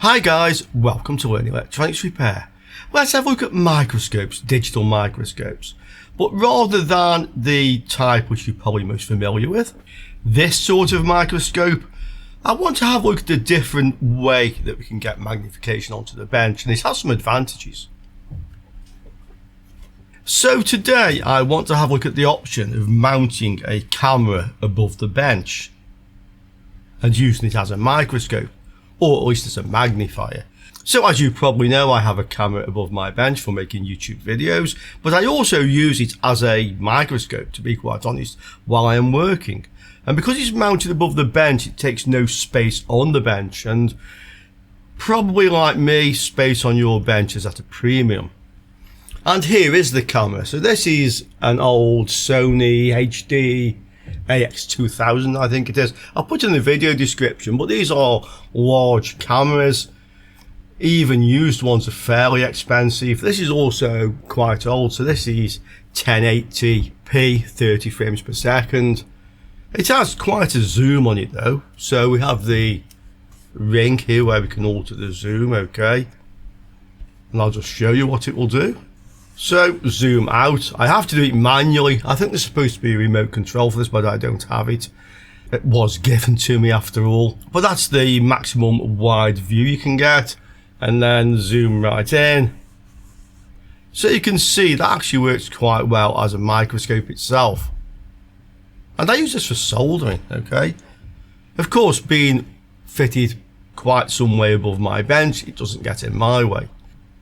Hi guys, welcome to Learning Electronics Repair. Let's have a look at microscopes, digital microscopes. But rather than the type which you're probably most familiar with, this sort of microscope, I want to have a look at the different way that we can get magnification onto the bench, and it has some advantages. So today I want to have a look at the option of mounting a camera above the bench and using it as a microscope, or at least as a magnifier. So as you probably know, I have a camera above my bench for making YouTube videos, but I also use it as a microscope, to be quite honest, while I am working. And because it's mounted above the bench, it takes no space on the bench, and probably like me, space on your bench is at a premium. And here is the camera. So this is an old Sony HD AX2000, I think it is. I'll put it in the video description, but these are large cameras. Even used ones are fairly expensive. This is also quite old, so this is 1080p, 30 frames per second. It has quite a zoom on it though. So we have the ring here where we can alter the zoom, okay. And I'll just show you what it will do. So zoom out. I have to do it manually. I think there's supposed to be a remote control for this, but I don't have it. It was given to me after all. But that's the maximum wide view you can get. And then zoom right in. So you can see that actually works quite well as a microscope itself. And I use this for soldering, okay. Of course, being fitted quite some way above my bench, it doesn't get in my way.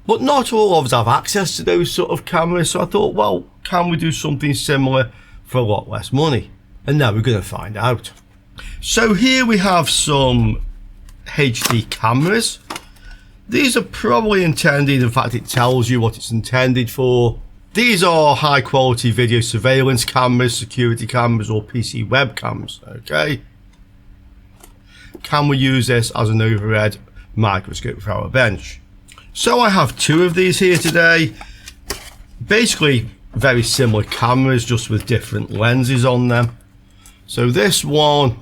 But not all of us have access to those sort of cameras, so I thought, well, can we do something similar for a lot less money? And now we're going to find out. So here we have some HD cameras. These are probably intended, in fact it tells you what it's intended for. These are high quality video surveillance cameras, security cameras or PC webcams, okay? Can we use this as an overhead microscope for our bench? So I have two of these here today. Basically very similar cameras, just with different lenses on them. So this one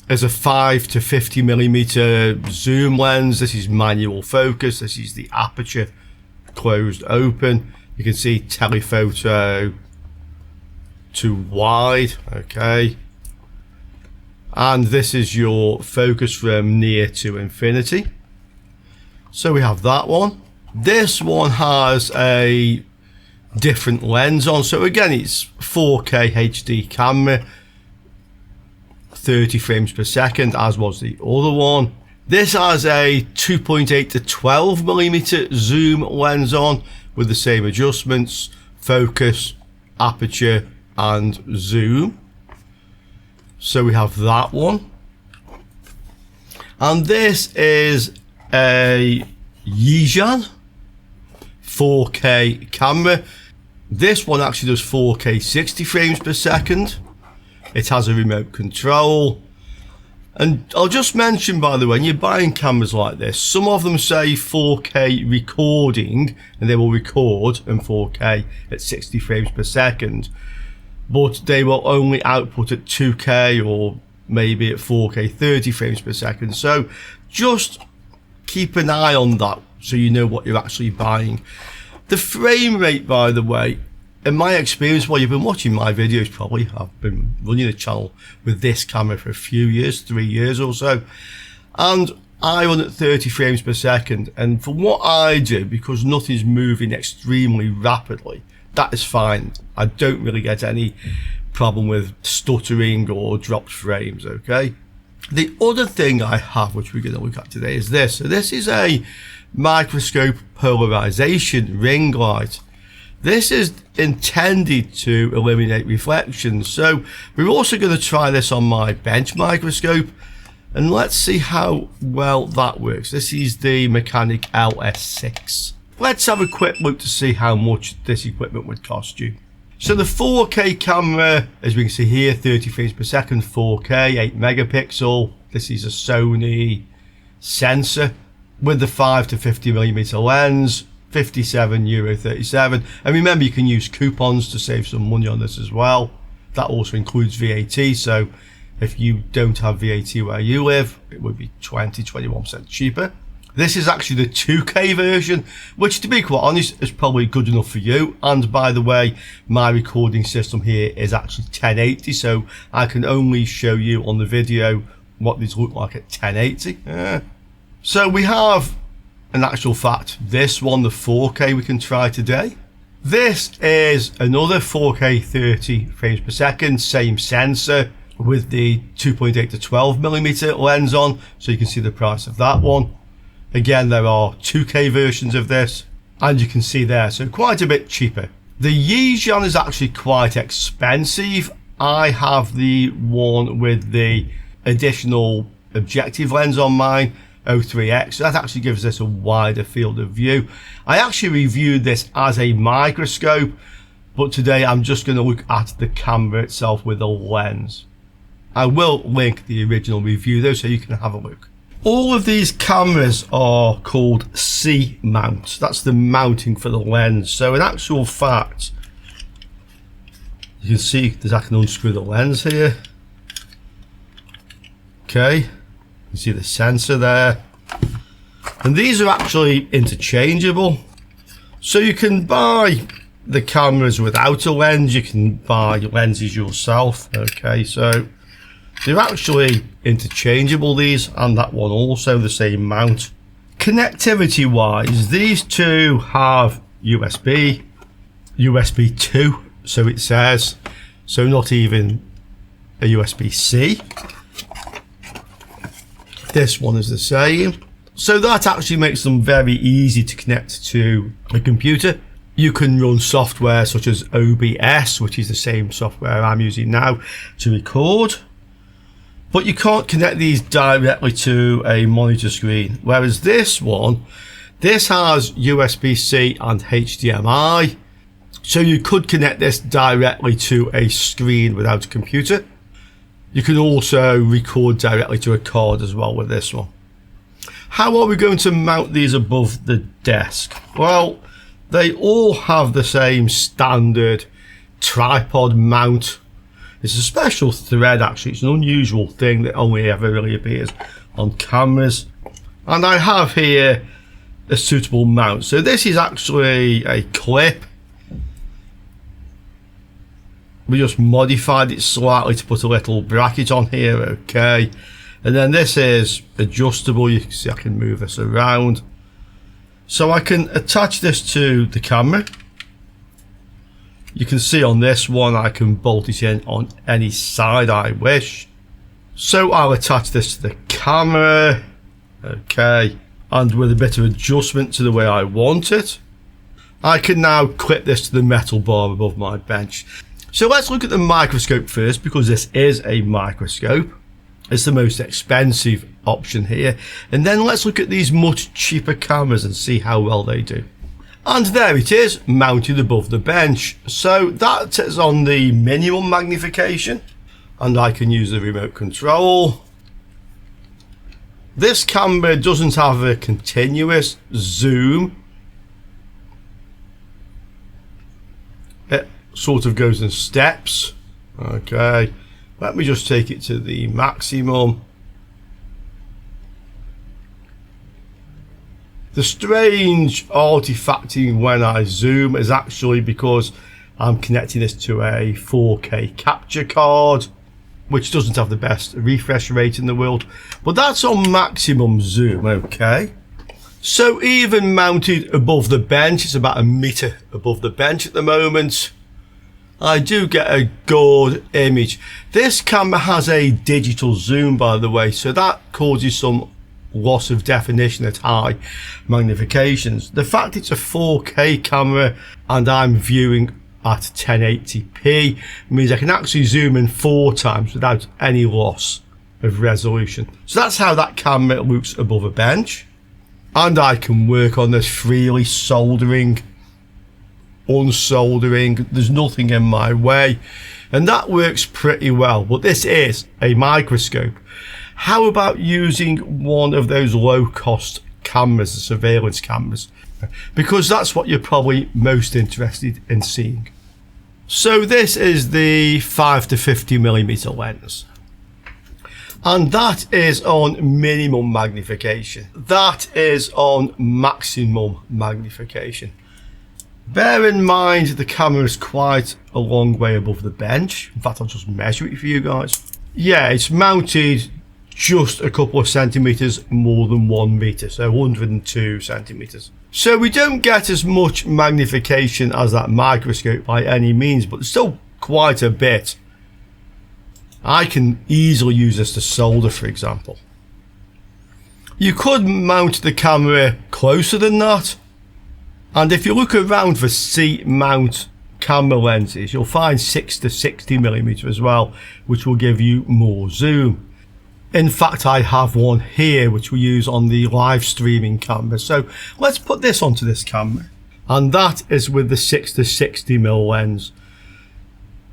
is a 5 to 50mm zoom lens. This is manual focus. This is the aperture closed open. You can see telephoto to wide, okay. And this is your focus from near to infinity. So we have that one. This one has a different lens on. So again, it's 4K HD camera, 30 frames per second, as was the other one. This has a 2.8 to 12mm zoom lens on with the same adjustments, focus, aperture and zoom. So we have that one. And this is a Yijan 4K camera. This one actually does 4K 60 frames per second. It has a remote control. And I'll just mention, by the way, when you're buying cameras like this, some of them say 4K recording, and they will record in 4K at 60 frames per second. But they will only output at 2K or maybe at 4K 30 frames per second. So just keep an eye on that so you know what you're actually buying. The frame rate, by the way, in my experience, while you've been watching my videos probably, I've been running a channel with this camera for a few years, 3 years or so, and I run at 30 frames per second, and for what I do, because nothing's moving extremely rapidly, that is fine. I don't really get any problem with stuttering or dropped frames, okay? The other thing I have, which we're going to look at today, is this. So this is a microscope polarization ring light. This is intended to eliminate reflections. So we're also going to try this on my bench microscope, and let's see how well that works. This is the Mechanic LS6. Let's have a quick look to see how much this equipment would cost you. So the 4K camera, as we can see here, 30 frames per second, 4K, 8 megapixel. This is a Sony sensor with the 5 to 50mm lens, €57.37. And remember, you can use coupons to save some money on this as well. That also includes VAT, so If you don't have VAT where you live, it would be 21% cheaper. This is actually the 2K version, which, to be quite honest, is probably good enough for you. And by the way, my recording system here is actually 1080, so I can only show you on the video what these look like at 1080. So we have, in actual fact, this one, the 4K we can try today. This is another 4K 30 frames per second, same sensor with the 2.8 to 12mm lens on, so you can see the price of that one. Again, there are 2K versions of this, and you can see there, so quite a bit cheaper. The Yizhan is actually quite expensive. I have the one with the additional objective lens on mine, 03X. So that actually gives this a wider field of view. I actually reviewed this as a microscope, but today I'm just going to look at the camera itself with a lens. I will link the original review though, so you can have a look. All of these cameras are called C mounts. That's the mounting for the lens. So in actual fact, you can see that I can unscrew the lens here. Okay, you can see the sensor there. And these are actually interchangeable. So you can buy the cameras without a lens. You can buy lenses yourself. Okay, so they're actually interchangeable, these, and that one also, the same mount. Connectivity wise, these two have USB 2, so it says, so not even a USB-C. This one is the same. So that actually makes them very easy to connect to a computer. You can run software such as OBS, which is the same software I'm using now to record. But you can't connect these directly to a monitor screen. Whereas this one, this has USB-C and HDMI. So you could connect this directly to a screen without a computer. You can also record directly to a card as well with this one. How are we going to mount these above the desk? Well, they all have the same standard tripod mount. It's a special thread actually, it's an unusual thing that only ever really appears on cameras. And I have here a suitable mount. So this is actually a clip. We just modified it slightly to put a little bracket on here, okay. And then this is adjustable, you can see I can move this around. So I can attach this to the camera. You can see on this one I can bolt it in on any side I wish. So I'll attach this to the camera, okay, and with a bit of adjustment to the way I want it, I can now clip this to the metal bar above my bench. So let's look at the microscope first, because this is a microscope. It's the most expensive option here. And then let's look at these much cheaper cameras and see how well they do. And there it is, mounted above the bench. So that is on the minimum magnification, and I can use the remote control. This camera doesn't have a continuous zoom. It sort of goes in steps. Okay, let me just take it to the maximum. The strange artifacting when I zoom is actually because I'm connecting this to a 4K capture card, which doesn't have the best refresh rate in the world, but that's on maximum zoom, okay. So even mounted above the bench, it's about 1 meter above the bench at the moment, I do get a good image. This camera has a digital zoom, by the way, so that causes some loss of definition at high magnifications. The fact it's a 4K camera and I'm viewing at 1080p means I can actually zoom in 4 times without any loss of resolution. So that's how that camera looks above a bench. And I can work on this freely, soldering, unsoldering, there's nothing in my way, and that works pretty well. But this is a microscope. How about using one of those low-cost cameras, the surveillance cameras? Because that's what you're probably most interested in seeing. So this is the 5 to 50mm lens. And that is on minimum magnification. That is on maximum magnification. Bear in mind the camera is quite a long way above the bench. In fact, I'll just measure it for you guys. Yeah, it's mounted just a couple of centimeters more than 1 meter, so 102 centimeters. So we don't get as much magnification as that microscope by any means, but still quite a bit. I can easily use this to solder, for example. You could mount the camera closer than that, and if you look around for C-mount camera lenses, you'll find 6 to 60mm as well, which will give you more zoom. In fact, I have one here which we use on the live streaming camera. So let's put this onto this camera, and that is with the 6 to 60mm lens.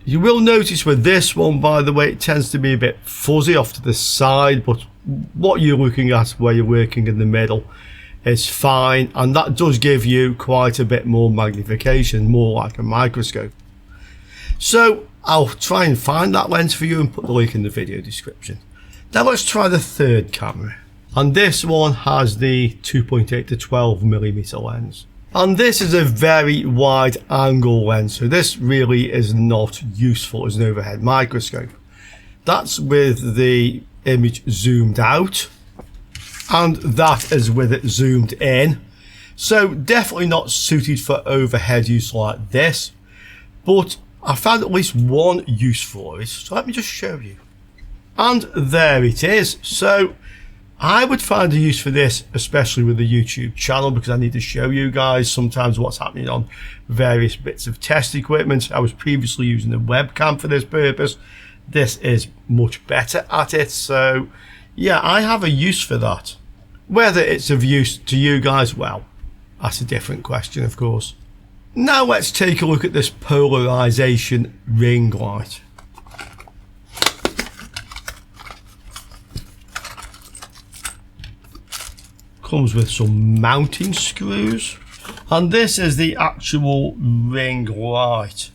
You will notice with this one, by the way, it tends to be a bit fuzzy off to the side, but what you're looking at where you're working in the middle is fine, and that does give you quite a bit more magnification, more like a microscope. So I'll try and find that lens for you and put the link in the video description. Now let's try the third camera, and this one has the 2.8 to 12mm lens. And this is a very wide angle lens, so this really is not useful as an overhead microscope. That's with the image zoomed out, and that is with it zoomed in. So definitely not suited for overhead use like this, but I found at least one use for it, so let me just show you. And there it is. So I would find a use for this, especially with the YouTube channel, because I need to show you guys sometimes what's happening on various bits of test equipment. I was previously using a webcam for this purpose. This is much better at it. So yeah, I have a use for that. Whether it's of use to you guys, well, that's a different question, of course. Now let's take a look at this polarization ring light. Comes with some mounting screws, and this is the actual ring light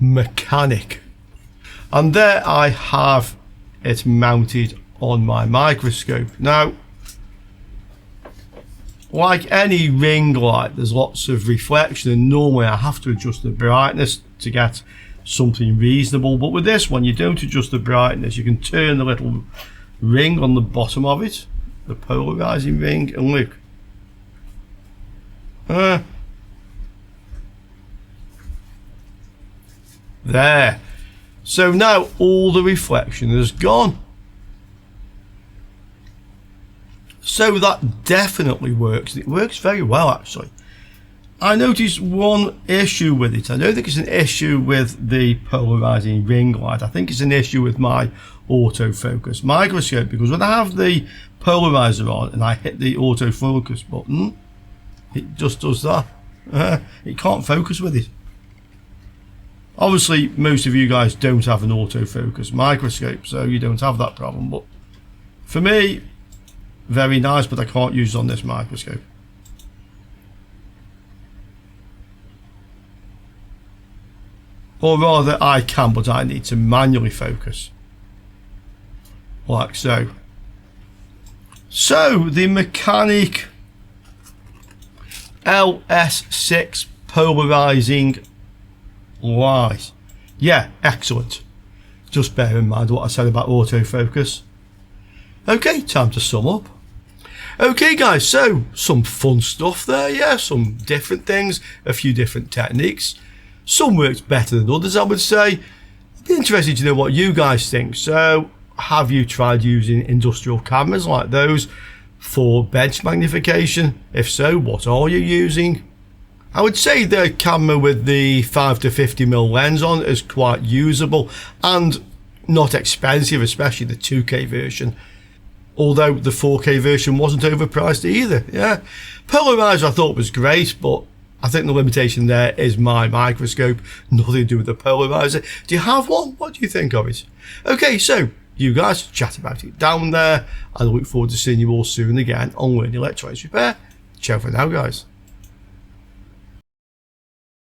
mechanic, and there I have it mounted on my microscope. Now, like any ring light, there's lots of reflection, and normally I have to adjust the brightness to get something reasonable, but with this one you don't adjust the brightness. You can turn the little ring on the bottom of it, the polarizing ring, and look, there. So now all the reflection is gone. So that definitely works. It works very well, actually. I noticed one issue with it. I don't think it's an issue with the polarizing ring light. I think it's an issue with my autofocus microscope, because when I have the polarizer on and I hit the autofocus button, it just does that. It can't focus with it. Obviously most of you guys don't have an autofocus microscope, so you don't have that problem, but for me, very nice, but I can't use it on this microscope. Or rather I can, but I need to manually focus, like so. So the Mechanic LS6 polarizing light, yeah, excellent. Just bear in mind what I said about autofocus. Okay, time to sum up. Okay guys, so some fun stuff there, yeah, some different things, a few different techniques. Some works better than others, I would say. I'd be interested to know what you guys think. So have you tried using industrial cameras like those for bench magnification? If so, what are you using? I would say the camera with the 5 to 50mm lens on is quite usable and not expensive, especially the 2K version. Although the 4K version wasn't overpriced either. Yeah, polarizer I thought was great, but I think the limitation there is my microscope, nothing to do with the polarizer. Do you have one? What do you think of it? Okay, so you guys chat about it down there. I look forward to seeing you all soon again on Learning Electronics Repair. Ciao for now, guys.